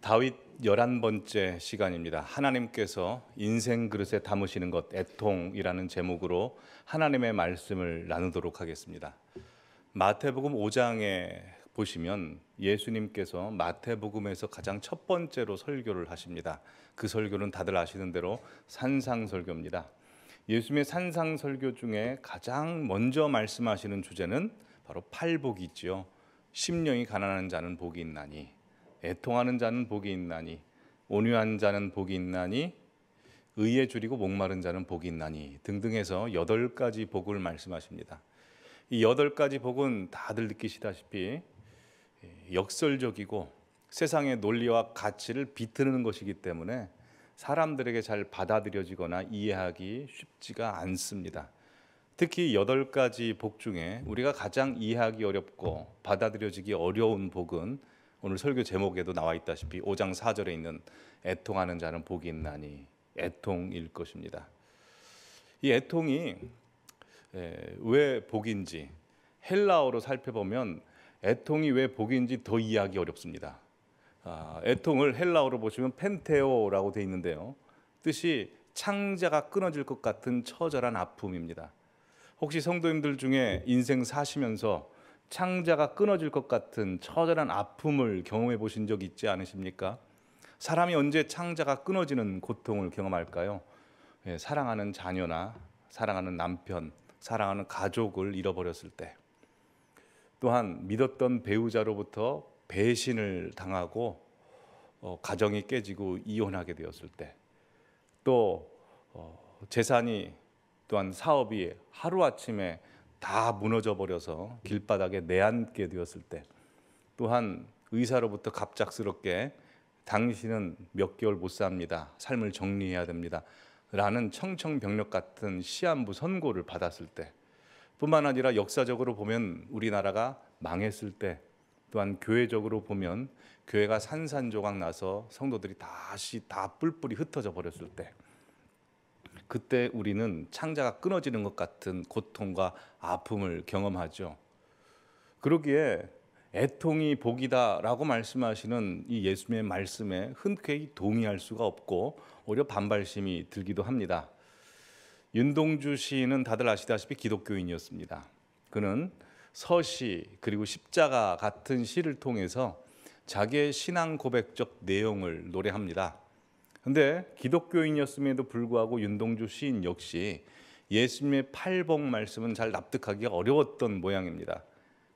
다윗 11번째 시간입니다. 하나님께서 인생 그릇에 담으시는 것, 애통이라는 제목으로 하나님의 말씀을 나누도록 하겠습니다. 마태복음 5장에 보시면 예수님께서 마태복음에서 가장 첫 번째로 설교를 하십니다. 그 설교는 다들 아시는 대로 산상설교입니다. 예수님의 산상설교 중에 가장 먼저 말씀하시는 주제는 바로 팔복이지요. 심령이 가난한 자는 복이 있나니, 애통하는 자는 복이 있나니, 온유한 자는 복이 있나니, 의에 줄이고 목마른 자는 복이 있나니 등등 해서 8가지 복을 말씀하십니다. 이 8가지 복은 다들 느끼시다시피 역설적이고 세상의 논리와 가치를 비트는 것이기 때문에 사람들에게 잘 받아들여지거나 이해하기 쉽지가 않습니다. 특히 8가지 복 중에 우리가 가장 이해하기 어렵고 받아들여지기 어려운 복은 오늘 설교 제목에도 나와 있다시피 5장 4절에 있는 애통하는 자는 복이 있나니, 애통일 것입니다. 이 애통이 왜 복인지 헬라어로 살펴보면 애통이 왜 복인지 더 이해하기 어렵습니다. 애통을 헬라어로 보시면 펜테오라고 되어 있는데요, 뜻이 창자가 끊어질 것 같은 처절한 아픔입니다. 혹시 성도님들 중에 인생 사시면서 창자가 끊어질 것 같은 처절한 아픔을 경험해 보신 적 있지 않으십니까? 사람이 언제 창자가 끊어지는 고통을 경험할까요? 사랑하는 자녀나 사랑하는 남편, 사랑하는 가족을 잃어버렸을 때, 또한 믿었던 배우자로부터 배신을 당하고 가정이 깨지고 이혼하게 되었을 때, 또 재산이 또한 사업이 하루아침에 다 무너져 버려서 길바닥에 내앉게 되었을 때, 또한 의사로부터 갑작스럽게 당신은 몇 개월 못 삽니다, 삶을 정리해야 됩니다 라는 청천벽력 같은 시한부 선고를 받았을 때, 뿐만 아니라 역사적으로 보면 우리나라가 망했을 때, 또한 교회적으로 보면 교회가 산산조각 나서 성도들이 다시 다 뿔뿔이 흩어져 버렸을 때, 그때 우리는 창자가 끊어지는 것 같은 고통과 아픔을 경험하죠. 그러기에 애통이 복이다라고 말씀하시는 이 예수님의 말씀에 흔쾌히 동의할 수가 없고 오히려 반발심이 들기도 합니다. 윤동주 시인은 다들 아시다시피 기독교인이었습니다. 그는 서시 그리고 십자가 같은 시를 통해서 자기의 신앙 고백적 내용을 노래합니다. 그런데 기독교인이었음에도 불구하고 윤동주 시인 역시 예수님의 팔복 말씀은 잘 납득하기가 어려웠던 모양입니다.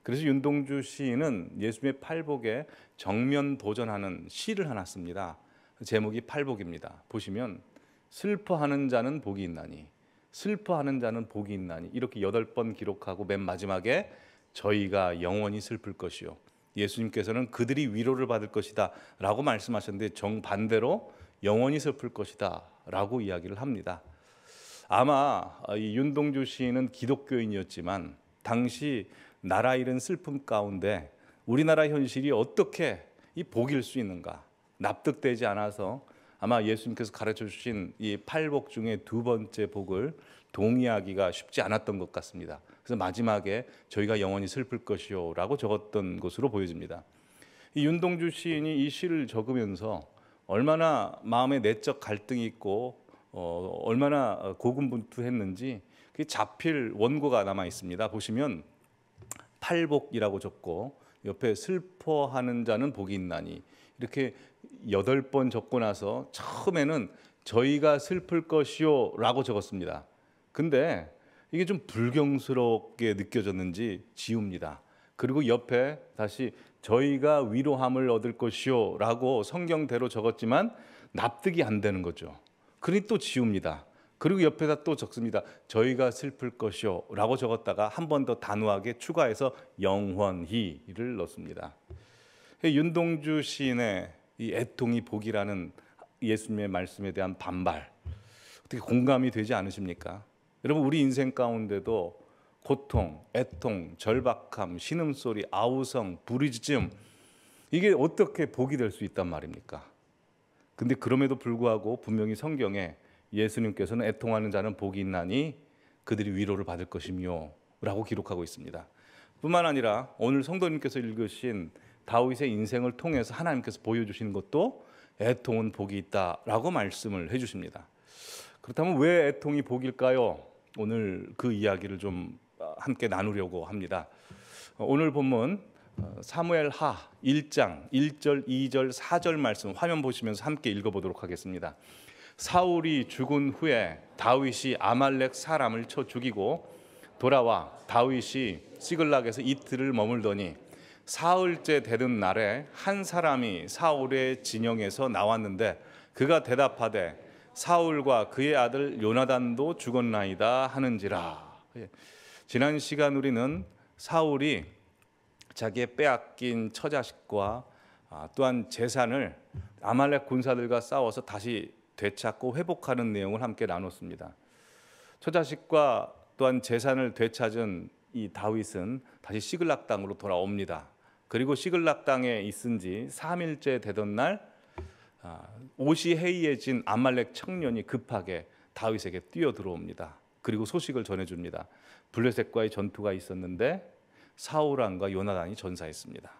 그래서 윤동주 시인은 예수님의 팔복에 정면 도전하는 시를 하나 씁니다. 제목이 팔복입니다. 보시면 슬퍼하는 자는 복이 있나니, 슬퍼하는 자는 복이 있나니, 이렇게 8번 기록하고 맨 마지막에 저희가 영원히 슬플 것이요, 예수님께서는 그들이 위로를 받을 것이다 라고 말씀하셨는데 정반대로 영원히 슬플 것이다 라고 이야기를 합니다. 아마 이 윤동주 시인은 기독교인이었지만 당시 나라 잃은 슬픔 가운데 우리나라 현실이 어떻게 이 복일 수 있는가 납득되지 않아서 아마 예수님께서 가르쳐 주신 이 팔복 중에 2번째 복을 동의하기가 쉽지 않았던 것 같습니다. 그래서 마지막에 저희가 영원히 슬플 것이요 라고 적었던 것으로 보여집니다. 이 윤동주 시인이 이 시를 적으면서 얼마나 마음에 내적 갈등이 있고 얼마나 고군분투했는지 그 자필 원고가 남아 있습니다. 보시면 팔복이라고 적고 옆에 슬퍼하는 자는 복이 있나니 이렇게 8번 적고 나서 처음에는 저희가 슬플 것이요 라고 적었습니다. 근데 이게 좀 불경스럽게 느껴졌는지 지웁니다. 그리고 옆에 다시 저희가 위로함을 얻을 것이요 라고 성경대로 적었지만 납득이 안 되는 거죠. 그러니 또 지웁니다. 그리고 옆에다 또 적습니다. 저희가 슬플 것이요 라고 적었다가 한 번 더 단호하게 추가해서 영원히를 넣습니다. 윤동주 시인의 이 애통이 복이라는 예수님의 말씀에 대한 반발, 어떻게 공감이 되지 않으십니까? 여러분, 우리 인생 가운데도 고통, 애통, 절박함, 신음소리, 아우성, 부르짖음, 이게 어떻게 복이 될 수 있단 말입니까? 근데 그럼에도 불구하고 분명히 성경에 예수님께서는 애통하는 자는 복이 있나니 그들이 위로를 받을 것이며 라고 기록하고 있습니다. 뿐만 아니라 오늘 성도님께서 읽으신 다윗의 인생을 통해서 하나님께서 보여주시는 것도 애통은 복이 있다라고 말씀을 해주십니다. 그렇다면 왜 애통이 복일까요? 오늘 그 이야기를 좀 함께 나누려고 합니다. 오늘 본문 사무엘하 1장 1절, 2절, 4절 말씀 화면 보시면서 함께 읽어보도록 하겠습니다. 사울이 죽은 후에 다윗이 아말렉 사람을 쳐 죽이고 돌아와 다윗이 시글락에서 이틀을 머물더니 사흘째 되던 날에 한 사람이 사울의 진영에서 나왔는데 그가 대답하되 사울과 그의 아들 요나단도 죽었나이다 하는지라. 지난 시간 우리는 사울이 자기의 빼앗긴 처자식과 또한 재산을 아말렉 군사들과 싸워서 다시 되찾고 회복하는 내용을 함께 나눴습니다. 처자식과 또한 재산을 되찾은 이 다윗은 다시 시글락 땅으로 돌아옵니다. 그리고 시글락 땅에 있은 지 3일째 되던 날 옷이 해이해진 아말렉 청년이 급하게 다윗에게 뛰어들어옵니다. 그리고 소식을 전해줍니다. 블레셋과의 전투가 있었는데 사울왕과 요나단이 전사했습니다.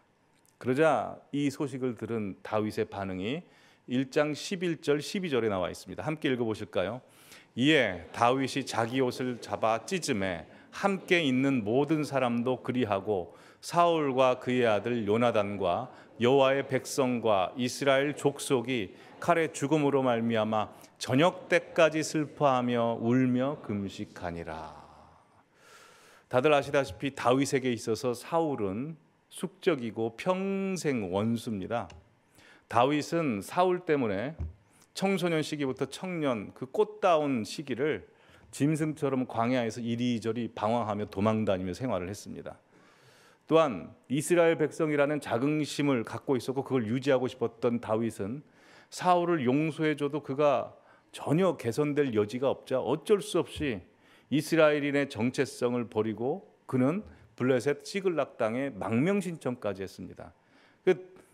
그러자 이 소식을 들은 다윗의 반응이 1장 11절 12절에 나와 있습니다. 함께 읽어보실까요? 이에 다윗이 자기 옷을 잡아 찢음에 함께 있는 모든 사람도 그리하고 사울과 그의 아들 요나단과 여호와의 백성과 이스라엘 족속이 칼의 죽음으로 말미암아 저녁 때까지 슬퍼하며 울며 금식하니라. 다들 아시다시피 다윗에게 있어서 사울은 숙적이고 평생 원수입니다. 다윗은 사울 때문에 청소년 시기부터 청년 그 꽃다운 시기를 짐승처럼 광야에서 이리저리 방황하며 도망다니며 생활을 했습니다. 또한 이스라엘 백성이라는 자긍심을 갖고 있었고 그걸 유지하고 싶었던 다윗은 사울을 용서해줘도 그가 전혀 개선될 여지가 없자 어쩔 수 없이 이스라엘인의 정체성을 버리고 그는 블레셋 시글락 땅에 망명신청까지 했습니다.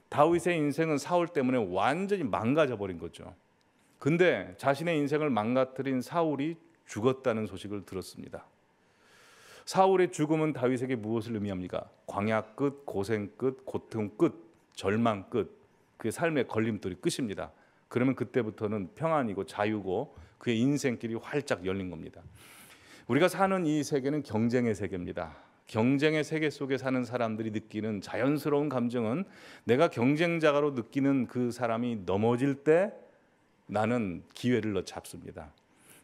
다윗의 인생은 사울 때문에 완전히 망가져 버린 거죠. 근데 자신의 인생을 망가뜨린 사울이 죽었다는 소식을 들었습니다. 사울의 죽음은 다윗에게 무엇을 의미합니까? 광야 끝, 고생 끝, 고통 끝, 절망 끝, 그의 삶의 걸림돌이 끝입니다. 그러면 그때부터는 평안이고 자유고 그의 인생길이 활짝 열린 겁니다. 우리가 사는 이 세계는 경쟁의 세계입니다. 경쟁의 세계 속에 사는 사람들이 느끼는 자연스러운 감정은 내가 경쟁자로 느끼는 그 사람이 넘어질 때 나는 기회를 잡습니다.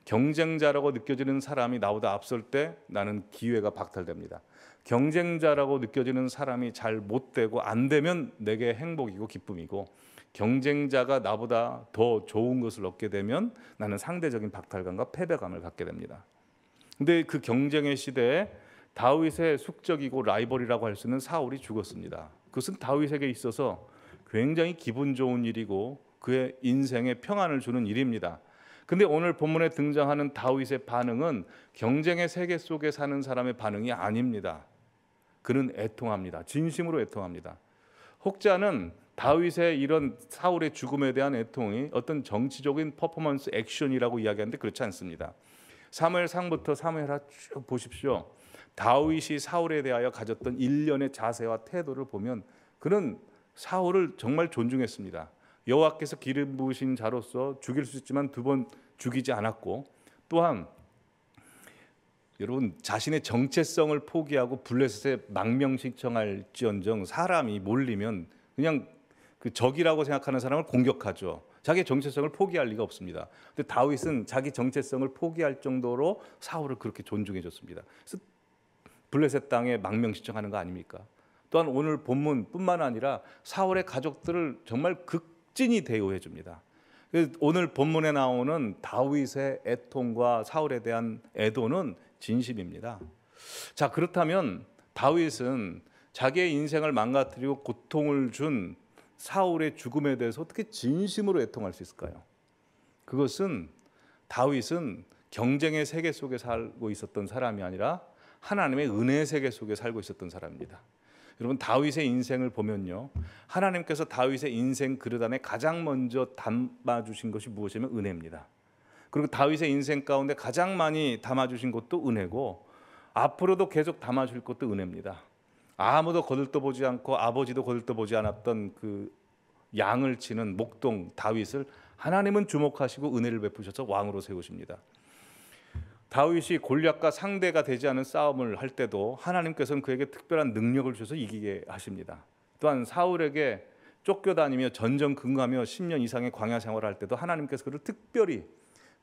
경쟁자라고 느껴지는 사람이 나보다 앞설 때 나는 기회가 박탈됩니다. 경쟁자라고 느껴지는 사람이 잘 못 되고 안 되면 내게 행복이고 기쁨이고 경쟁자가 나보다 더 좋은 것을 얻게 되면 나는 상대적인 박탈감과 패배감을 갖게 됩니다. 근데 그 경쟁의 시대에 다윗의 숙적이고 라이벌이라고 할 수 있는 사울이 죽었습니다. 그것은 다윗에게 있어서 굉장히 기분 좋은 일이고 그의 인생에 평안을 주는 일입니다. 근데 오늘 본문에 등장하는 다윗의 반응은 경쟁의 세계 속에 사는 사람의 반응이 아닙니다. 그는 애통합니다. 진심으로 애통합니다. 혹자는 다윗의 이런 사울의 죽음에 대한 애통이 어떤 정치적인 퍼포먼스 액션이라고 이야기하는데 그렇지 않습니다. 사무엘상부터 사무엘하 쭉 보십시오. 다윗이 사울에 대하여 가졌던 일련의 자세와 태도를 보면 그는 사울을 정말 존중했습니다. 여호와께서 기름 부으신 자로서 죽일 수 있지만 두 번 죽이지 않았고 또한 여러분 자신의 정체성을 포기하고 블레셋에 망명신청할지언정 사람이 몰리면 그냥 그 적이라고 생각하는 사람을 공격하죠. 자기의 정체성을 포기할 리가 없습니다. 근데 다윗은 자기 정체성을 포기할 정도로 사울을 그렇게 존중해 줬습니다. 그래서 블레셋 땅에 망명신청하는 거 아닙니까? 또한 오늘 본문뿐만 아니라 사울의 가족들을 정말 극진히 대우해 줍니다. 오늘 본문에 나오는 다윗의 애통과 사울에 대한 애도는 진심입니다. 자, 그렇다면 다윗은 자기의 인생을 망가뜨리고 고통을 준 사울의 죽음에 대해서 어떻게 진심으로 애통할 수 있을까요? 그것은 다윗은 경쟁의 세계 속에 살고 있었던 사람이 아니라 하나님의 은혜의 세계 속에 살고 있었던 사람입니다. 여러분 다윗의 인생을 보면요, 하나님께서 다윗의 인생 그릇 안에 가장 먼저 담아주신 것이 무엇이냐면 은혜입니다. 그리고 다윗의 인생 가운데 가장 많이 담아주신 것도 은혜고 앞으로도 계속 담아줄 것도 은혜입니다. 아무도 거들떠보지 않고 아버지도 거들떠보지 않았던 그 양을 치는 목동 다윗을 하나님은 주목하시고 은혜를 베푸셔서 왕으로 세우십니다. 다윗이 골리앗과 상대가 되지 않은 싸움을 할 때도 하나님께서는 그에게 특별한 능력을 주셔서 이기게 하십니다. 또한 사울에게 쫓겨다니며 전전긍긍하며 10년 이상의 광야 생활을 할 때도 하나님께서 그를 특별히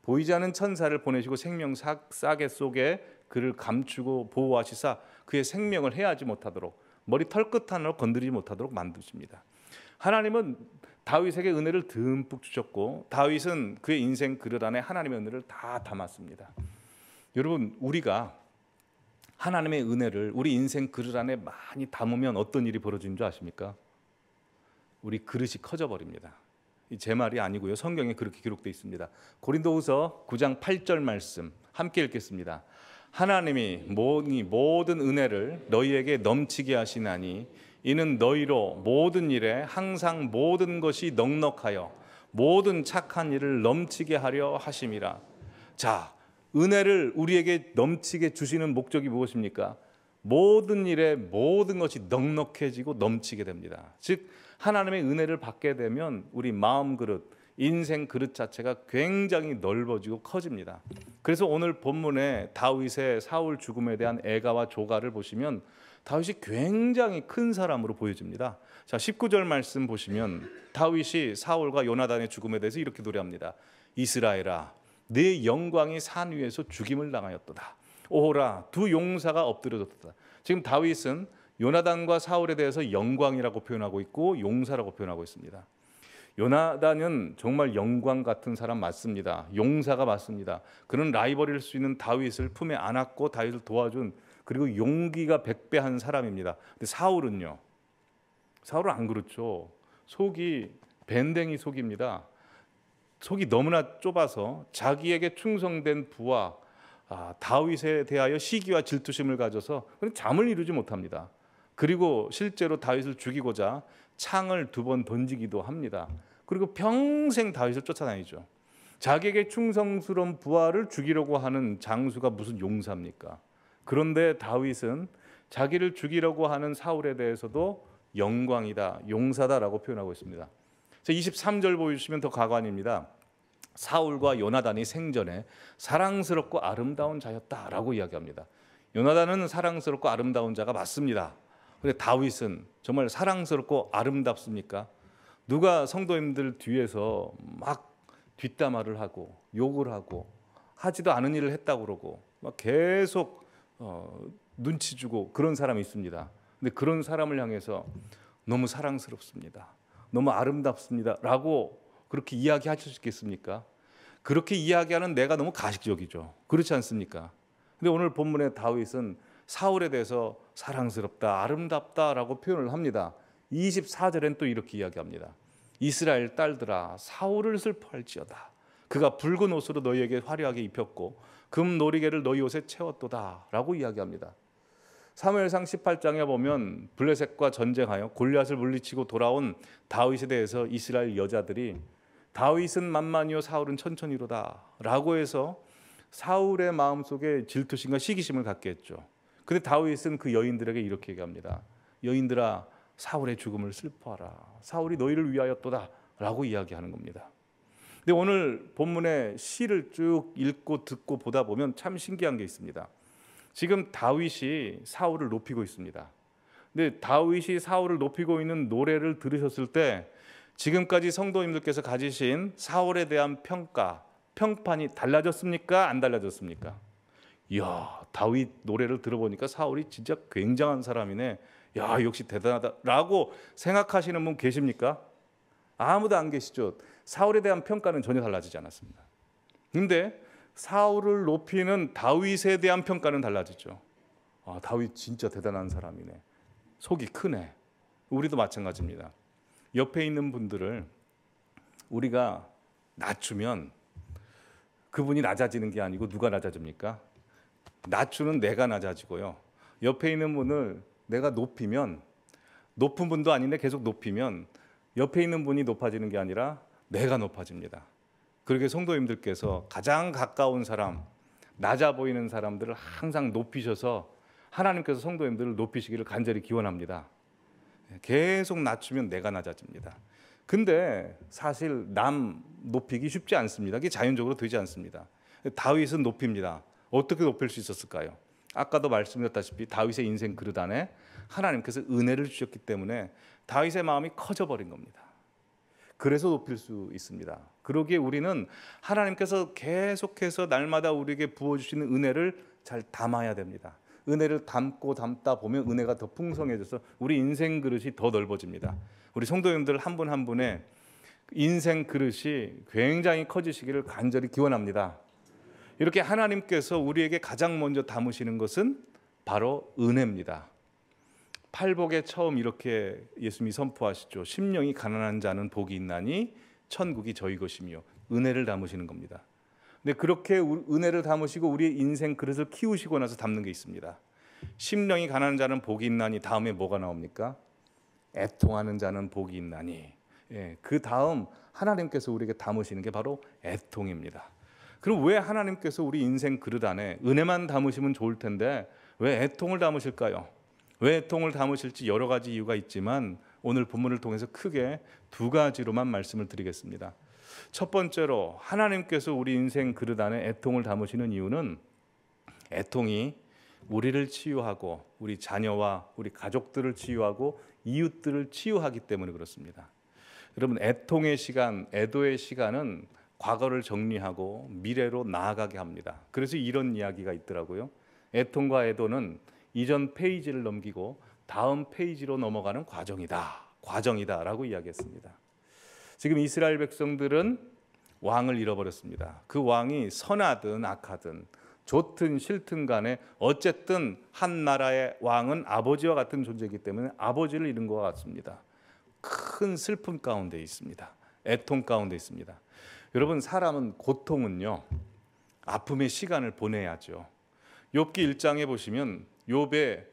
보이지 않는 천사를 보내시고 생명 싸개 속에 그를 감추고 보호하시사 그의 생명을 해하지 못하도록 머리 털끝 하나로 건드리지 못하도록 만드십니다. 하나님은 다윗에게 은혜를 듬뿍 주셨고 다윗은 그의 인생 그릇 안에 하나님의 은혜를 다 담았습니다. 여러분, 우리가 하나님의 은혜를 우리 인생 그릇 안에 많이 담으면 어떤 일이 벌어지는 줄 아십니까? 우리 그릇이 커져 버립니다. 제 말이 아니고요, 성경에 그렇게 기록되어 있습니다. 고린도후서 9장 8절 말씀 함께 읽겠습니다. 하나님이 모든 은혜를 너희에게 넘치게 하시나니 이는 너희로 모든 일에 항상 모든 것이 넉넉하여 모든 착한 일을 넘치게 하려 하심이라. 자, 은혜를 우리에게 넘치게 주시는 목적이 무엇입니까? 모든 일에 모든 것이 넉넉해지고 넘치게 됩니다. 즉 하나님의 은혜를 받게 되면 우리 마음 그릇, 인생 그릇 자체가 굉장히 넓어지고 커집니다. 그래서 오늘 본문에 다윗의 사울 죽음에 대한 애가와 조가를 보시면 다윗이 굉장히 큰 사람으로 보여집니다. 자, 19절 말씀 보시면 다윗이 사울과 요나단의 죽음에 대해서 이렇게 노래합니다. 이스라엘아, 네 영광이 산 위에서 죽임을 당하였도다. 오호라, 두 용사가 엎드려졌도다. 지금 다윗은 요나단과 사울에 대해서 영광이라고 표현하고 있고 용사라고 표현하고 있습니다. 요나단은 정말 영광 같은 사람 맞습니다. 용사가 맞습니다. 그는 라이벌일 수 있는 다윗을 품에 안았고 다윗을 도와준, 그리고 용기가 백배한 사람입니다. 근데 사울은 안 그렇죠. 속이 밴댕이 속입니다. 속이 너무나 좁아서 자기에게 충성된 부하 다윗에 대하여 시기와 질투심을 가져서 잠을 이루지 못합니다. 그리고 실제로 다윗을 죽이고자 창을 2번 던지기도 합니다. 그리고 평생 다윗을 쫓아다니죠. 자기에게 충성스러운 부하를 죽이려고 하는 장수가 무슨 용사입니까? 그런데 다윗은 자기를 죽이려고 하는 사울에 대해서도 영광이다, 용사다라고 표현하고 있습니다. 23절 보시면 더 가관입니다. 사울과 요나단이 생전에 사랑스럽고 아름다운 자였다라고 이야기합니다. 요나단은 사랑스럽고 아름다운 자가 맞습니다. 그런데 다윗은 정말 사랑스럽고 아름답습니까? 누가 성도님들 뒤에서 막 뒷담화를 하고 욕을 하고 하지도 않은 일을 했다고 그러고 막 계속 눈치 주고 그런 사람이 있습니다. 근데 그런 사람을 향해서 너무 사랑스럽습니다, 너무 아름답습니다 라고 그렇게 이야기하실 수 있겠습니까? 그렇게 이야기하는 내가 너무 가식적이죠. 그렇지 않습니까? 근데 오늘 본문의 다윗은 사울에 대해서 사랑스럽다, 아름답다라고 표현을 합니다. 24절엔 또 이렇게 이야기합니다. 이스라엘 딸들아, 사울을 슬퍼할지어다. 그가 붉은 옷으로 너희에게 화려하게 입혔고 금 놀이개를 너희 옷에 채웠도다 라고 이야기합니다. 사무엘상 18장에 보면 블레셋과 전쟁하여 골리앗을 물리치고 돌아온 다윗에 대해서 이스라엘 여자들이 다윗은 만만이요 사울은 천천히로다 라고 해서 사울의 마음속에 질투심과 시기심을 갖게 했죠. 근데 다윗은 그 여인들에게 이렇게 얘기합니다. 여인들아, 사울의 죽음을 슬퍼하라. 사울이 너희를 위하였도다 라고 이야기하는 겁니다. 근데 오늘 본문의 시를 쭉 읽고 듣고 보다 보면 참 신기한 게 있습니다. 지금 다윗이 사울을 높이고 있습니다. 근데 다윗이 사울을 높이고 있는 노래를 들으셨을 때 지금까지 성도님들께서 가지신 사울에 대한 평판이 달라졌습니까? 안 달라졌습니까? 이야, 다윗 노래를 들어보니까 사울이 진짜 굉장한 사람이네. 야, 역시 대단하다라고 생각하시는 분 계십니까? 아무도 안 계시죠. 사울에 대한 평가는 전혀 달라지지 않았습니다. 그런데 사울을 높이는 다윗에 대한 평가는 달라지죠. 다윗 진짜 대단한 사람이네. 속이 크네. 우리도 마찬가지입니다. 옆에 있는 분들을 우리가 낮추면 그분이 낮아지는 게 아니고 누가 낮아집니까? 낮추는 내가 낮아지고요. 옆에 있는 분을 내가 높이면, 높은 분도 아닌데 계속 높이면 옆에 있는 분이 높아지는 게 아니라 내가 높아집니다. 그렇게 성도님들께서 가장 가까운 사람, 낮아 보이는 사람들을 항상 높이셔서 하나님께서 성도님들을 높이시기를 간절히 기원합니다. 계속 낮추면 내가 낮아집니다. 근데 사실 남 높이기 쉽지 않습니다. 그게 자연적으로 되지 않습니다. 다윗은 높입니다. 어떻게 높일 수 있었을까요? 아까도 말씀드렸다시피 다윗의 인생 그릇 안에 하나님께서 은혜를 주셨기 때문에 다윗의 마음이 커져버린 겁니다. 그래서 높일 수 있습니다. 그러기에 우리는 하나님께서 계속해서 날마다 우리에게 부어주시는 은혜를 잘 담아야 됩니다. 은혜를 담고 담다 보면 은혜가 더 풍성해져서 우리 인생 그릇이 더 넓어집니다. 우리 성도님들 한 분 한 분의 인생 그릇이 굉장히 커지시기를 간절히 기원합니다. 이렇게 하나님께서 우리에게 가장 먼저 담으시는 것은 바로 은혜입니다. 팔복에 처음 이렇게 예수님이 선포하시죠. 심령이 가난한 자는 복이 있나니 천국이 저희 것이며, 은혜를 담으시는 겁니다. 근데 그렇게 은혜를 담으시고 우리의 인생 그릇을 키우시고 나서 담는 게 있습니다. 심령이 가난한 자는 복이 있나니 다음에 뭐가 나옵니까? 애통하는 자는 복이 있나니. 그 다음 하나님께서 우리에게 담으시는 게 바로 애통입니다. 그럼 왜 하나님께서 우리 인생 그릇 안에 은혜만 담으시면 좋을 텐데 왜 애통을 담으실까요? 왜 애통을 담으실지 여러 가지 이유가 있지만 오늘 본문을 통해서 크게 두 가지로만 말씀을 드리겠습니다. 첫 번째로 하나님께서 우리 인생 그릇 안에 애통을 담으시는 이유는 애통이 우리를 치유하고 우리 자녀와 우리 가족들을 치유하고 이웃들을 치유하기 때문에 그렇습니다. 여러분, 애통의 시간, 애도의 시간은 과거를 정리하고 미래로 나아가게 합니다. 그래서 이런 이야기가 있더라고요. 애통과 애도는 이전 페이지를 넘기고 다음 페이지로 넘어가는 과정이다라고 이야기했습니다. 지금 이스라엘 백성들은 왕을 잃어버렸습니다. 그 왕이 선하든 악하든 좋든 싫든 간에 어쨌든 한 나라의 왕은 아버지와 같은 존재이기 때문에 아버지를 잃은 것 같습니다. 큰 슬픔 가운데 있습니다. 애통 가운데 있습니다. 여러분, 사람은 고통은요, 아픔의 시간을 보내야죠. 욥기 1장에 보시면 욥의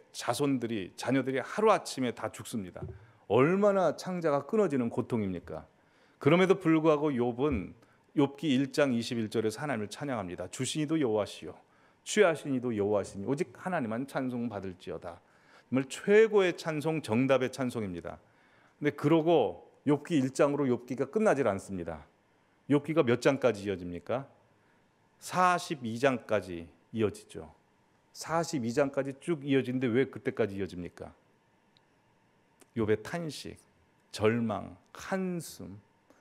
자녀들이 하루아침에 다 죽습니다. 얼마나 창자가 끊어지는 고통입니까? 그럼에도 불구하고 욥은 욥기 1장 21절에서 하나님을 찬양합니다. 주시니도 여호와시요 취하시니도 여호와시니 오직 하나님만 찬송 받을지어다. 정말 최고의 찬송, 정답의 찬송입니다. 근데 그러고 욥기 1장으로 욥기가 끝나질 않습니다. 욥기가 몇 장까지 이어집니까? 42장까지 이어지죠. 42장까지 쭉 이어지는데 왜 그때까지 이어집니까? 욥의 탄식, 절망, 한숨,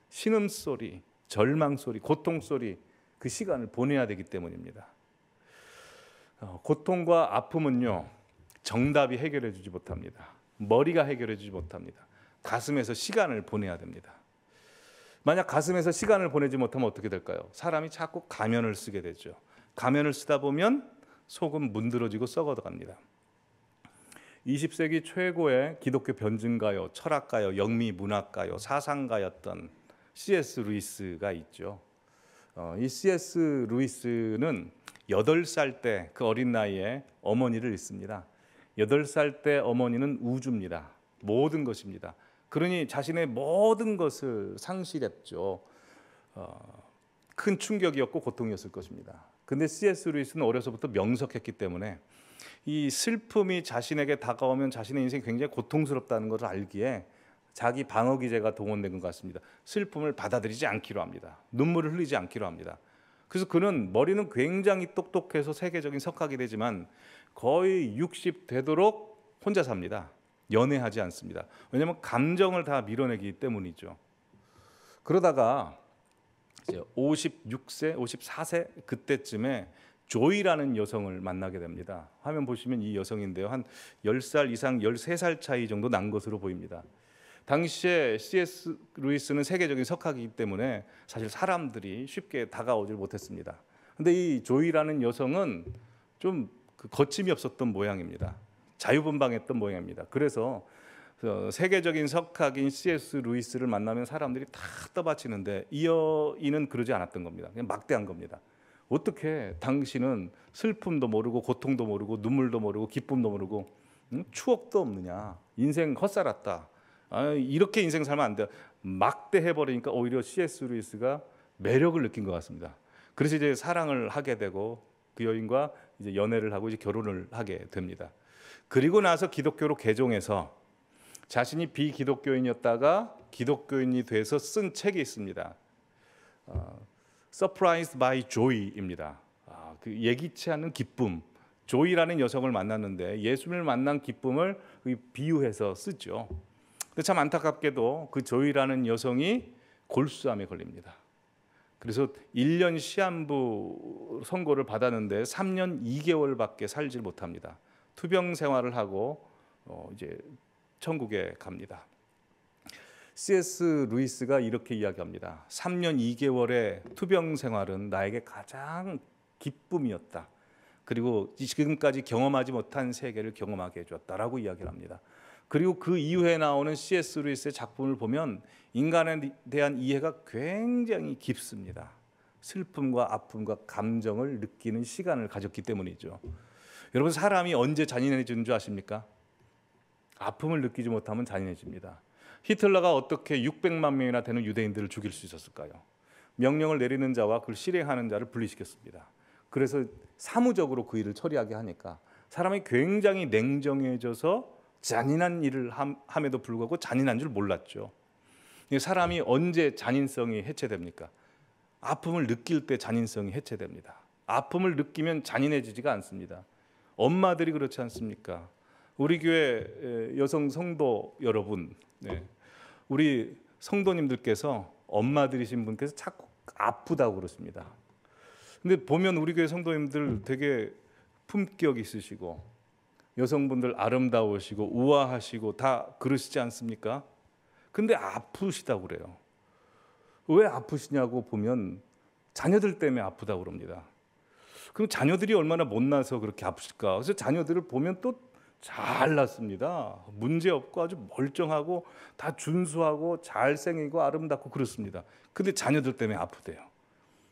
신음소리, 절망소리, 고통소리, 그 시간을 보내야 되기 때문입니다. 고통과 아픔은요, 정답이 해결해 주지 못합니다. 머리가 해결해 주지 못합니다. 가슴에서 시간을 보내야 됩니다. 만약 가슴에서 시간을 보내지 못하면 어떻게 될까요? 사람이 자꾸 가면을 쓰게 되죠. 가면을 쓰다 보면 속은 문드러지고 썩어갑니다. 20세기 최고의 기독교 변증가요, 철학가요, 영미 문학가요, 사상가였던 C.S. 루이스가 있죠. 이 C.S. 루이스는 8살 때 그 어린 나이에 어머니를 잃습니다. 8살 때 어머니는 우주입니다. 모든 것입니다. 그러니 자신의 모든 것을 상실했죠. 큰 충격이었고 고통이었을 것입니다. 근데 C.S. 루이스는 어려서부터 명석했기 때문에 이 슬픔이 자신에게 다가오면 자신의 인생이 굉장히 고통스럽다는 것을 알기에 자기 방어 기제가 동원된 것 같습니다. 슬픔을 받아들이지 않기로 합니다. 눈물을 흘리지 않기로 합니다. 그래서 그는 머리는 굉장히 똑똑해서 세계적인 석학이 되지만 거의 60 되도록 혼자 삽니다. 연애하지 않습니다. 왜냐하면 감정을 다 밀어내기 때문이죠. 그러다가 이제 56세, 54세 그때쯤에 조이라는 여성을 만나게 됩니다. 화면 보시면 이 여성인데요. 한 10살 이상 13살 차이 정도 난 것으로 보입니다. 당시에 C.S. 루이스는 세계적인 석학이기 때문에 사실 사람들이 쉽게 다가오질 못했습니다. 그런데 이 조이라는 여성은 좀 거침이 없었던 모양입니다. 자유분방했던 모양입니다. 그래서 세계적인 석학인 C.S. 루이스를 만나면 사람들이 다 떠받치는데 이 여인은 그러지 않았던 겁니다. 그냥 막대한 겁니다. 어떻게 당신은 슬픔도 모르고 고통도 모르고 눈물도 모르고 기쁨도 모르고 추억도 없느냐. 인생 헛살았다. 이렇게 인생 살면 안 돼. 막대해버리니까 오히려 C.S. 루이스가 매력을 느낀 것 같습니다. 그래서 이제 사랑을 하게 되고 그 여인과 이제 연애를 하고 이제 결혼을 하게 됩니다. 그리고 나서 기독교로 개종해서 자신이 비기독교인이었다가 기독교인이 돼서 쓴 책이 있습니다. Surprised by Joy입니다. 그 예기치 않은 기쁨. 조이라는 여성을 만났는데 예수님을 만난 기쁨을 비유해서 쓰죠. 근데 참 안타깝게도 그 조이라는 여성이 골수암에 걸립니다. 그래서 1년 시한부 선고를 받았는데 3년 2개월밖에 살지 못합니다. 투병 생활을 하고 이제 천국에 갑니다. C.S. 루이스가 이렇게 이야기합니다. 3년 2개월의 투병 생활은 나에게 가장 기쁨이었다. 그리고 지금까지 경험하지 못한 세계를 경험하게 해주었다라고 이야기를 합니다. 그리고 그 이후에 나오는 C.S. 루이스의 작품을 보면 인간에 대한 이해가 굉장히 깊습니다. 슬픔과 아픔과 감정을 느끼는 시간을 가졌기 때문이죠. 여러분, 사람이 언제 잔인해지는 줄 아십니까? 아픔을 느끼지 못하면 잔인해집니다. 히틀러가 어떻게 600만 명이나 되는 유대인들을 죽일 수 있었을까요? 명령을 내리는 자와 그걸 실행하는 자를 분리시켰습니다. 그래서 사무적으로 그 일을 처리하게 하니까 사람이 굉장히 냉정해져서 잔인한 일을 함에도 불구하고 잔인한 줄 몰랐죠. 사람이 언제 잔인성이 해체됩니까? 아픔을 느낄 때 잔인성이 해체됩니다. 아픔을 느끼면 잔인해지지가 않습니다. 엄마들이 그렇지 않습니까? 우리 교회 여성 성도 여러분, 우리 성도님들께서 엄마들이신 분께서 자꾸 아프다고 그러십니다. 근데 보면 우리 교회 성도님들 되게 품격 있으시고 여성분들 아름다우시고 우아하시고 다 그러시지 않습니까? 근데 아프시다고 그래요. 왜 아프시냐고 보면 자녀들 때문에 아프다고 그럽니다. 그럼 자녀들이 얼마나 못나서 그렇게 아프실까? 그래서 자녀들을 보면 또 잘났습니다. 문제 없고 아주 멀쩡하고 다 준수하고 잘생기고 아름답고 그렇습니다. 근데 자녀들 때문에 아프대요.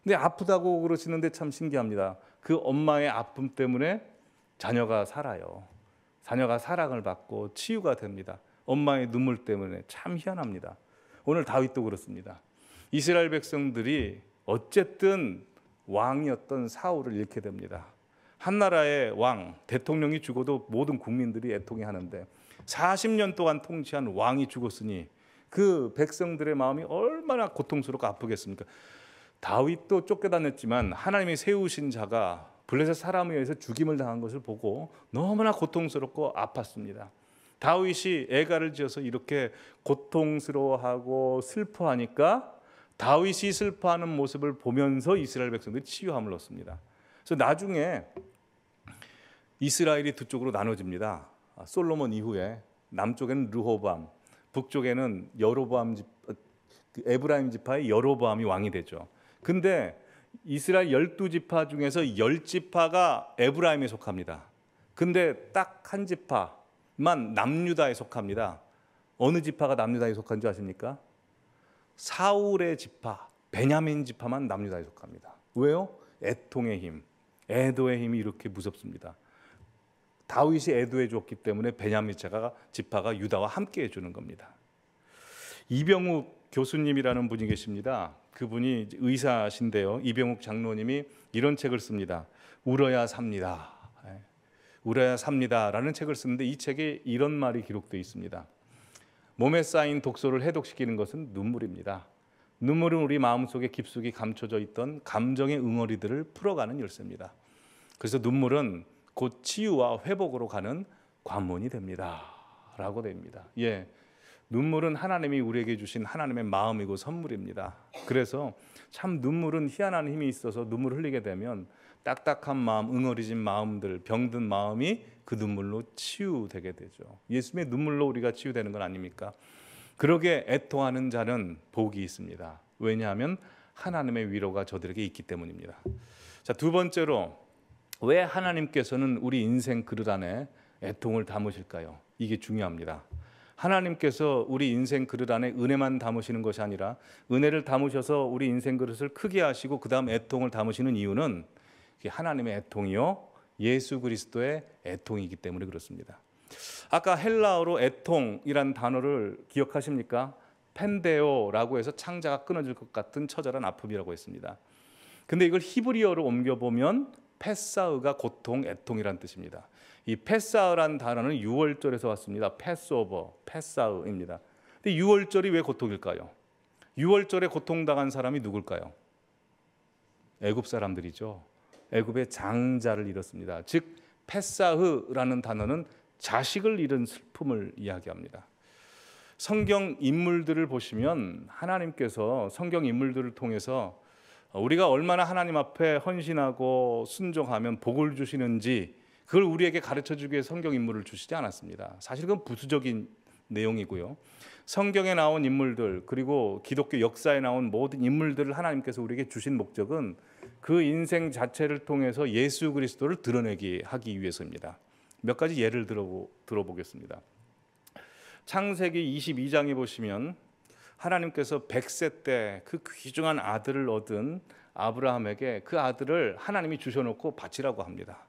근데 아프다고 그러시는데 참 신기합니다. 그 엄마의 아픔 때문에 자녀가 살아요. 자녀가 사랑을 받고 치유가 됩니다. 엄마의 눈물 때문에 참 희한합니다. 오늘 다윗도 그렇습니다. 이스라엘 백성들이 어쨌든 왕이었던 사울을 잃게 됩니다. 한 나라의 왕, 대통령이 죽어도 모든 국민들이 애통해 하는데 40년 동안 통치한 왕이 죽었으니 그 백성들의 마음이 얼마나 고통스럽고 아프겠습니까? 다윗도 쫓겨다녔지만 하나님이 세우신 자가 블레셋 사람에 의해서 죽임을 당한 것을 보고 너무나 고통스럽고 아팠습니다. 다윗이 애가를 지어서 이렇게 고통스러워하고 슬퍼하니까 다윗이 슬퍼하는 모습을 보면서 이스라엘 백성들이 치유함을 얻습니다. 그래서 나중에 이스라엘이 두 쪽으로 나눠집니다. 솔로몬 이후에 남쪽에는 르호보암, 북쪽에는 에브라임 지파의 여로보암이 왕이 되죠. 근데 이스라엘 12지파 중에서 10지파가 에브라임에 속합니다. 근데 딱 한 지파만 남유다에 속합니다. 어느 지파가 남유다에 속한 줄 아십니까? 사울의 지파, 베냐민 지파만 남유다에 속합니다. 왜요? 애통의 힘, 애도의 힘이 이렇게 무섭습니다. 다윗이 애도해 줬기 때문에 베냐민 지파가 유다와 함께 해주는 겁니다. 이병욱 교수님이라는 분이 계십니다. 그분이 의사신데요. 이병욱 장로님이 이런 책을 씁니다. 울어야 삽니다. 울어야 삽니다라는 책을 쓰는데 이 책에 이런 말이 기록되어 있습니다. 몸에 쌓인 독소를 해독시키는 것은 눈물입니다. 눈물은 우리 마음속에 깊숙이 감춰져 있던 감정의 응어리들을 풀어가는 열쇠입니다. 그래서 눈물은 곧 치유와 회복으로 가는 관문이 됩니다. 라고 됩니다. 눈물은 하나님이 우리에게 주신 하나님의 마음이고 선물입니다. 그래서 참 눈물은 희한한 힘이 있어서 눈물을 흘리게 되면 딱딱한 마음, 응어리진 마음들, 병든 마음이 그 눈물로 치유되게 되죠. 예수님의 눈물로 우리가 치유되는 건 아닙니까? 그러게 애통하는 자는 복이 있습니다. 왜냐하면 하나님의 위로가 저들에게 있기 때문입니다. 자, 두 번째로 왜 하나님께서는 우리 인생 그릇 안에 애통을 담으실까요? 이게 중요합니다. 하나님께서 우리 인생 그릇 안에 은혜만 담으시는 것이 아니라 은혜를 담으셔서 우리 인생 그릇을 크게 하시고 그 다음 애통을 담으시는 이유는 하나님의 애통이요 예수 그리스도의 애통이기 때문에 그렇습니다. 아까 헬라어로 애통이란 단어를 기억하십니까? 펜데오라고 해서 창자가 끊어질 것 같은 처절한 아픔이라고 했습니다. 근데 이걸 히브리어로 옮겨보면 패사흐가 고통, 애통이란 뜻입니다. 이 패사흐란 단어는 6월절에서 왔습니다. 패스오버, 패사흐입니다. 근데 6월절이 왜 고통일까요? 6월절에 고통당한 사람이 누굴까요? 애굽 사람들이죠. 애굽의 장자를 잃었습니다. 즉 패사흐라는 단어는 자식을 잃은 슬픔을 이야기합니다. 성경 인물들을 보시면 하나님께서 성경 인물들을 통해서 우리가 얼마나 하나님 앞에 헌신하고 순종하면 복을 주시는지 그걸 우리에게 가르쳐주기 위해 성경 인물을 주시지 않았습니다. 사실 그건 부수적인 내용이고요. 성경에 나온 인물들 그리고 기독교 역사에 나온 모든 인물들을 하나님께서 우리에게 주신 목적은 그 인생 자체를 통해서 예수 그리스도를 드러내게 하기 위해서입니다. 몇 가지 예를 들어보겠습니다. 창세기 22장에 보시면 하나님께서 100세 때 그 귀중한 아들을 얻은 아브라함에게 그 아들을 하나님이 주셔놓고 바치라고 합니다.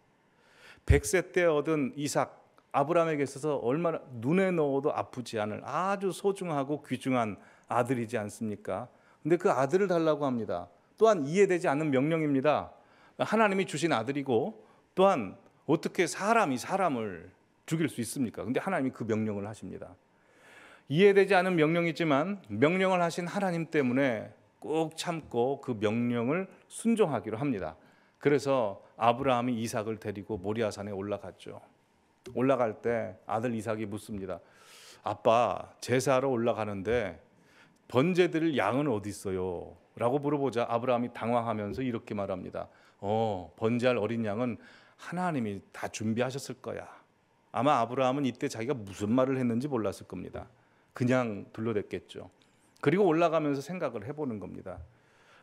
100세 때 얻은 이삭, 아브라함에게 있어서 얼마나 눈에 넣어도 아프지 않을 아주 소중하고 귀중한 아들이지 않습니까? 근데 그 아들을 달라고 합니다. 또한 이해되지 않는 명령입니다. 하나님이 주신 아들이고 또한 어떻게 사람이 사람을 죽일 수 있습니까? 근데 하나님이 그 명령을 하십니다. 이해되지 않은 명령이지만 명령을 하신 하나님 때문에 꼭 참고 그 명령을 순종하기로 합니다. 그래서 아브라함이 이삭을 데리고 모리아산에 올라갔죠. 올라갈 때 아들 이삭이 묻습니다. 아빠, 제사하러 올라가는데 번제드릴 양은 어디 있어요? 라고 물어보자 아브라함이 당황하면서 이렇게 말합니다. 번제할 어린 양은 하나님이 다 준비하셨을 거야. 아마 아브라함은 이때 자기가 무슨 말을 했는지 몰랐을 겁니다. 그냥 둘러댔겠죠. 그리고 올라가면서 생각을 해보는 겁니다.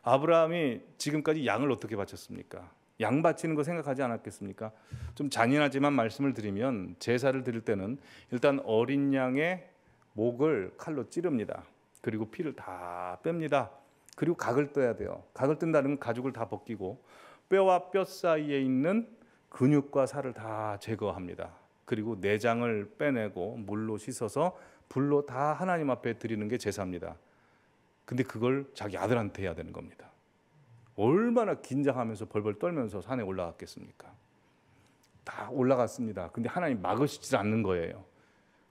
아브라함이 지금까지 양을 어떻게 바쳤습니까? 양 바치는 거 생각하지 않았겠습니까? 좀 잔인하지만 말씀을 드리면 제사를 드릴 때는 일단 어린 양의 목을 칼로 찌릅니다. 그리고 피를 다 뺍니다. 그리고 각을 떠야 돼요. 각을 뜬다는 건 가죽을 다 벗기고 뼈와 뼈 사이에 있는 근육과 살을 다 제거합니다. 그리고 내장을 빼내고 물로 씻어서 불로 다 하나님 앞에 드리는 게 제사입니다. 근데 그걸 자기 아들한테 해야 되는 겁니다. 얼마나 긴장하면서 벌벌 떨면서 산에 올라갔겠습니까? 다 올라갔습니다. 근데 하나님 막으시지 않는 거예요.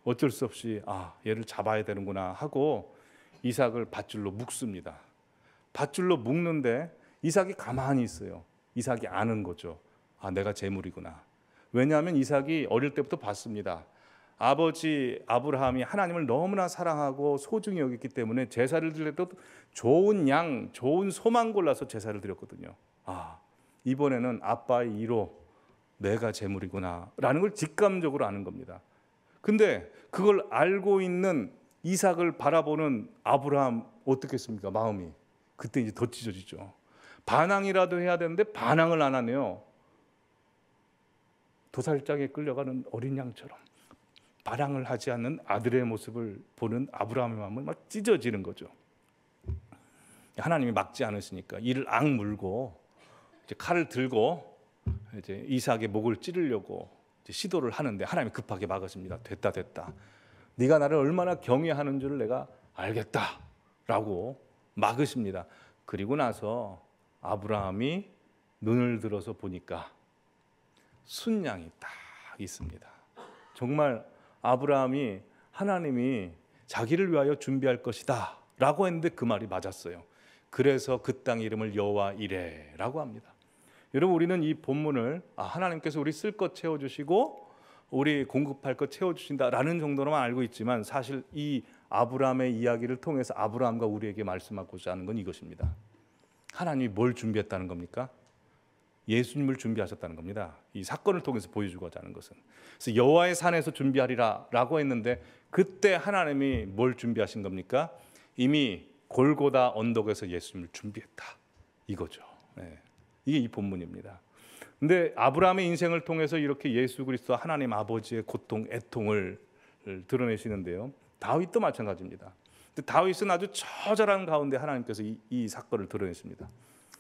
어쩔 수 없이 얘를 잡아야 되는구나 하고 이삭을 밧줄로 묶습니다. 밧줄로 묶는데 이삭이 가만히 있어요. 이삭이 아는 거죠. 내가 재물이구나. 왜냐하면 이삭이 어릴 때부터 봤습니다. 아버지 아브라함이 하나님을 너무나 사랑하고 소중히 여겼기 때문에 제사를 드릴 때도 좋은 양, 좋은 소만 골라서 제사를 드렸거든요. 이번에는 아빠의 이로 내가 재물이구나 라는 걸 직감적으로 아는 겁니다. 근데 그걸 알고 있는 이삭을 바라보는 아브라함 어떻겠습니까? 마음이 그때 이제 더 찢어지죠. 반항이라도 해야 되는데 반항을 안 하네요. 도살장에 끌려가는 어린 양처럼 반항을 하지 않는 아들의 모습을 보는 아브라함의 마음은 막 찢어지는 거죠. 하나님이 막지 않으시니까 이를 악물고 이제 칼을 들고 이제 이삭의 목을 찌르려고 이제 시도를 하는데 하나님이 급하게 막으십니다. 됐다. 네가 나를 얼마나 경외하는 줄을 내가 알겠다라고 막으십니다. 그리고 나서 아브라함이 눈을 들어서 보니까 순양이 딱 있습니다. 정말 아브라함이 하나님이 자기를 위하여 준비할 것이다 라고 했는데 그 말이 맞았어요. 그래서 그 땅 이름을 여호와 이레라고 합니다. 여러분, 우리는 이 본문을 하나님께서 우리 쓸 것 채워주시고 우리 공급할 것 채워주신다라는 정도로만 알고 있지만 사실 이 아브라함의 이야기를 통해서 아브라함과 우리에게 말씀하고자 하는 건 이것입니다. 하나님이 뭘 준비했다는 겁니까? 예수님을 준비하셨다는 겁니다. 이 사건을 통해서 보여주고자 하는 것은. 그래서 여호와의 산에서 준비하리라 라고 했는데 그때 하나님이 뭘 준비하신 겁니까? 이미 골고다 언덕에서 예수님을 준비했다 이거죠. 이게 이 본문입니다. 근데 아브라함의 인생을 통해서 이렇게 예수 그리스도 하나님 아버지의 고통, 애통을 드러내시는데요. 다윗도 마찬가지입니다. 근데 다윗은 아주 처절한 가운데 하나님께서 이 사건을 드러내십니다.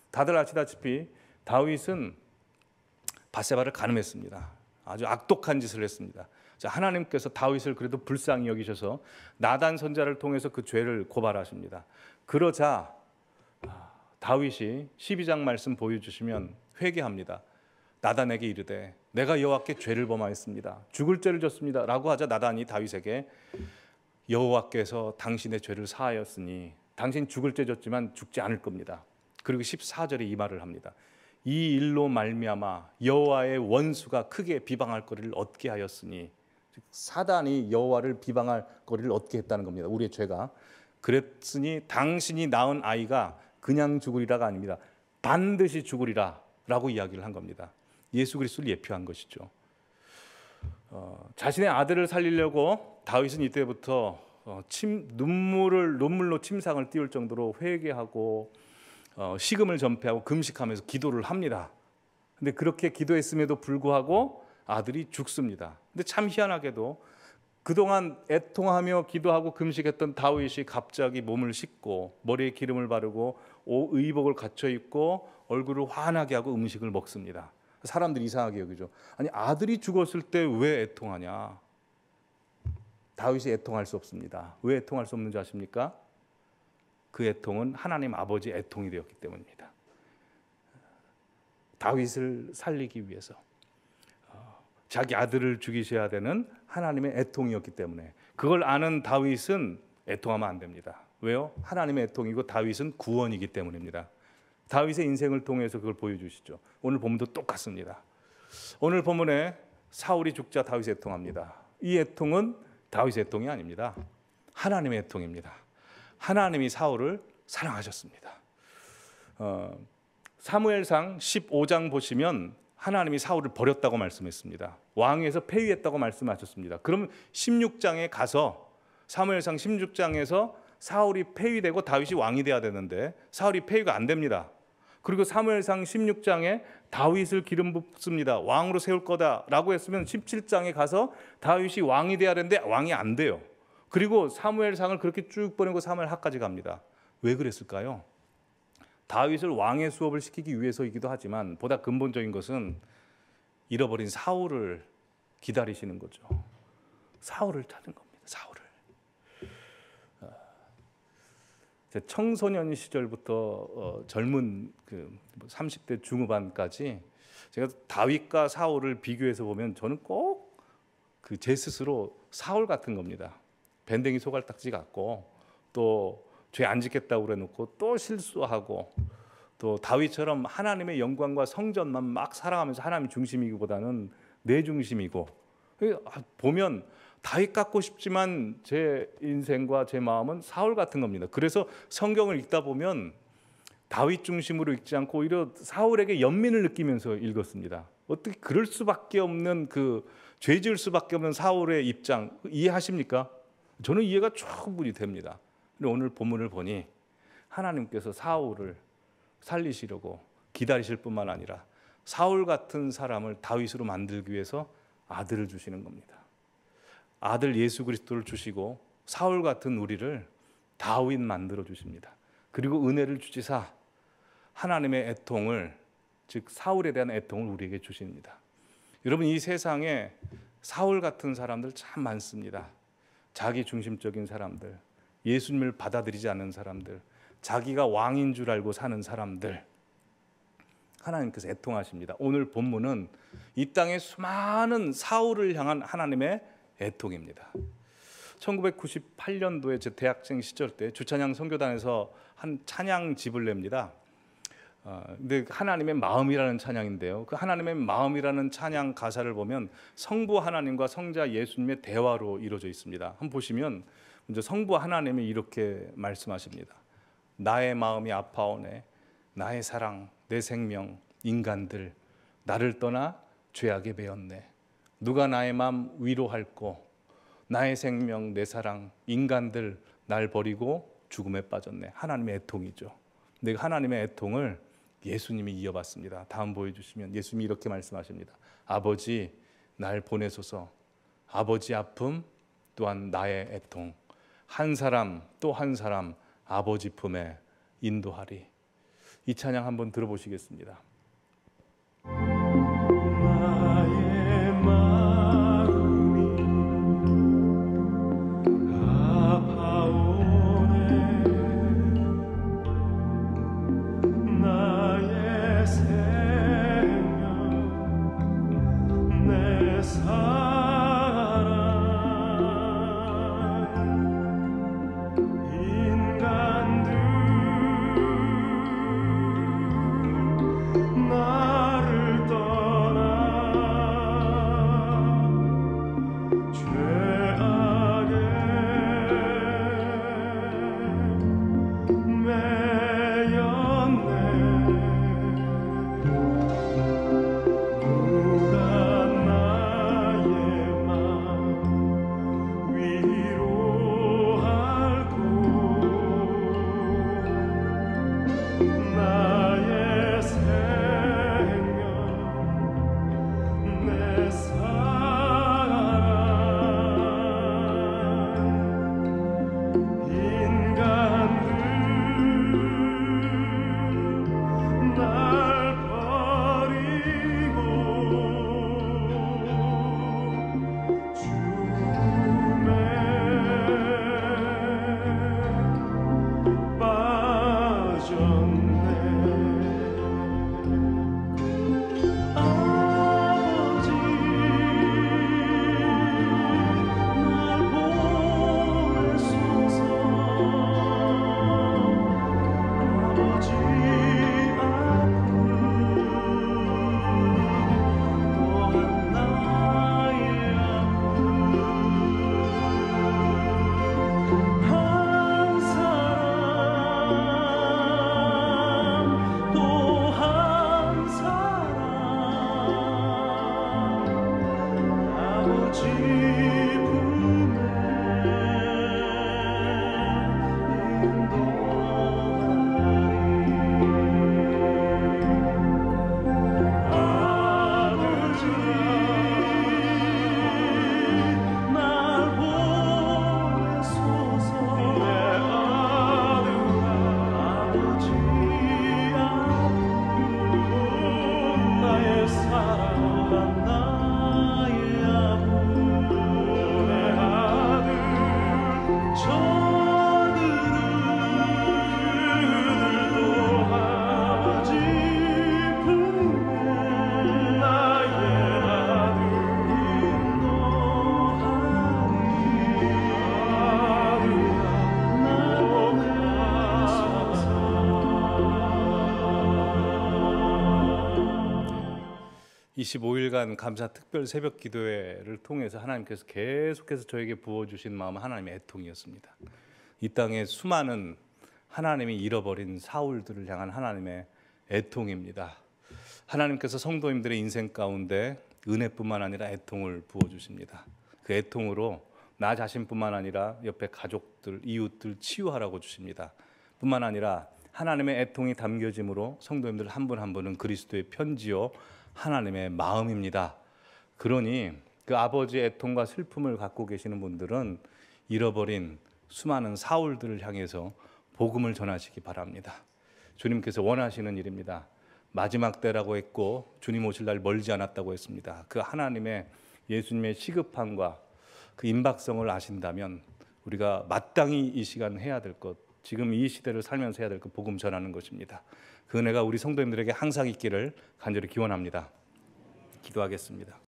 다들 아시다시피 다윗은 밧세바를 간음했습니다. 아주 악독한 짓을 했습니다. 하나님께서 다윗을 그래도 불쌍히 여기셔서 나단 선지자를 통해서 그 죄를 고발하십니다. 그러자 다윗이 12장 말씀 보여주시면 회개합니다. 나단에게 이르되 내가 여호와께 죄를 범하였습니다. 죽을 죄를 졌습니다. 라고 하자 나단이 다윗에게 여호와께서 당신의 죄를 사하였으니 당신 죽을 죄 졌지만 죽지 않을 겁니다. 그리고 14절에 이 말을 합니다. 이 일로 말미암아 여호와의 원수가 크게 비방할 거리를 얻게 하였으니, 사단이 여호와를 비방할 거리를 얻게 했다는 겁니다. 우리의 죄가. 그랬으니 당신이 낳은 아이가 그냥 죽으리라가 아닙니다. 반드시 죽으리라 라고 이야기를 한 겁니다. 예수 그리스도를 예표한 것이죠. 자신의 아들을 살리려고 다윗은 이때부터 눈물로 침상을 띄울 정도로 회개하고 식음을 전폐하고 금식하면서 기도를 합니다. 근데 그렇게 기도했음에도 불구하고 아들이 죽습니다. 근데 참 희한하게도 그동안 애통하며 기도하고 금식했던 다윗이 갑자기 몸을 씻고 머리에 기름을 바르고 의복을 갖춰 입고 얼굴을 환하게 하고 음식을 먹습니다. 사람들이 이상하게 여기죠. 아니, 아들이 죽었을 때 왜 애통하냐? 다윗이 애통할 수 없습니다. 왜 애통할 수 없는지 아십니까? 그 애통은 하나님 아버지 애통이 되었기 때문입니다. 다윗을 살리기 위해서 자기 아들을 죽이셔야 되는 하나님의 애통이었기 때문에, 그걸 아는 다윗은 애통하면 안 됩니다. 왜요? 하나님의 애통이고 다윗은 구원이기 때문입니다. 다윗의 인생을 통해서 그걸 보여주시죠. 오늘 본문도 똑같습니다. 오늘 본문에 사울이 죽자 다윗이 애통합니다. 이 애통은 다윗의 애통이 아닙니다. 하나님의 애통입니다. 하나님이 사울을 사랑하셨습니다. 사무엘상 15장 보시면 하나님이 사울을 버렸다고 말씀했습니다. 왕위에서 폐위했다고 말씀하셨습니다. 그럼 16장에 가서, 사무엘상 16장에서 사울이 폐위되고 다윗이 왕이 돼야 되는데 사울이 폐위가 안 됩니다. 그리고 사무엘상 16장에 다윗을 기름 붓습니다. 왕으로 세울 거다라고 했으면 17장에 가서 다윗이 왕이 돼야 되는데 왕이 안 돼요. 그리고 사무엘상을 그렇게 쭉 보내고 사무엘하까지 갑니다. 왜 그랬을까요? 다윗을 왕의 수업을 시키기 위해서이기도 하지만 보다 근본적인 것은 잃어버린 사울을 기다리시는 거죠. 사울을 찾는 겁니다. 사울을. 청소년 시절부터 젊은 30대 중후반까지 제가 다윗과 사울을 비교해서 보면 저는 꼭 제 스스로 사울 같은 겁니다. 밴댕이 소갈딱지 같고, 또 죄 안 짓겠다고 그래놓고 또 실수하고, 또 다윗처럼 하나님의 영광과 성전만 막 살아가면서 하나님 중심이기보다는 내 중심이고, 보면 다윗 같고 싶지만 제 인생과 제 마음은 사울 같은 겁니다. 그래서 성경을 읽다 보면 다윗 중심으로 읽지 않고 오히려 사울에게 연민을 느끼면서 읽었습니다. 어떻게 그럴 수밖에 없는, 죄 지을 수밖에 없는 사울의 입장 이해하십니까? 저는 이해가 충분히 됩니다. 근데 오늘 본문을 보니 하나님께서 사울을 살리시려고 기다리실 뿐만 아니라 사울 같은 사람을 다윗으로 만들기 위해서 아들을 주시는 겁니다. 아들 예수 그리스도를 주시고 사울 같은 우리를 다윗 만들어 주십니다. 그리고 은혜를 주시사 하나님의 애통을, 즉 사울에 대한 애통을 우리에게 주십니다. 여러분, 이 세상에 사울 같은 사람들 참 많습니다. 자기 중심적인 사람들, 예수님을 받아들이지 않는 사람들, 자기가 왕인 줄 알고 사는 사람들, 하나님께서 애통하십니다. 오늘 본문은 이 땅의 수많은 사울을 향한 하나님의 애통입니다. 1998년도에 제 대학생 시절 때 주찬양 선교단에서 한 찬양집을 냅니다. 근데 하나님의 마음이라는 찬양인데요. 그 하나님의 마음이라는 찬양 가사를 보면 성부 하나님과 성자 예수님의 대화로 이루어져 있습니다. 한번 보시면 먼저 성부 하나님이 이렇게 말씀하십니다. 나의 마음이 아파오네. 나의 사랑, 내 생명, 인간들 나를 떠나 죄악에 배었네. 누가 나의 마음 위로할꼬. 나의 생명, 내 사랑, 인간들 날 버리고 죽음에 빠졌네. 하나님의 애통이죠. 근데 하나님의 애통을 예수님이 이어받습니다. 다음 보여주시면 예수님이 이렇게 말씀하십니다. 아버지 날 보내소서. 아버지 아픔 또한 나의 애통. 한 사람 또 한 사람 아버지 품에 인도하리. 이 찬양 한번 들어보시겠습니다. (25일간) 감사 특별 새벽 기도회를 통해서 하나님께서 계속해서 저에게 부어주신 마음은 하나님의 애통이었습니다. 이 땅에 수많은 하나님이 잃어버린 사울들을 향한 하나님의 애통입니다. 하나님께서 성도님들의 인생 가운데 은혜뿐만 아니라 애통을 부어주십니다. 그 애통으로 나 자신뿐만 아니라 옆에 가족들, 이웃들 치유하라고 주십니다. 뿐만 아니라 하나님의 애통이 담겨짐으로 성도님들 한 분 한 분은 그리스도의 편지요 하나님의 마음입니다. 그러니 그 아버지의 애통과 슬픔을 갖고 계시는 분들은 잃어버린 수많은 사울들을 향해서 복음을 전하시기 바랍니다. 주님께서 원하시는 일입니다. 마지막 때라고 했고 주님 오실 날 멀지 않았다고 했습니다. 그 하나님의 예수님의 시급함과 그 임박성을 아신다면 우리가 마땅히 이 시간 해야 될 것, 지금 이 시대를 살면서 해야 될 것, 복음 전하는 것입니다. 그 은혜가 우리 성도님들에게 항상 있기를 간절히 기원합니다. 기도하겠습니다.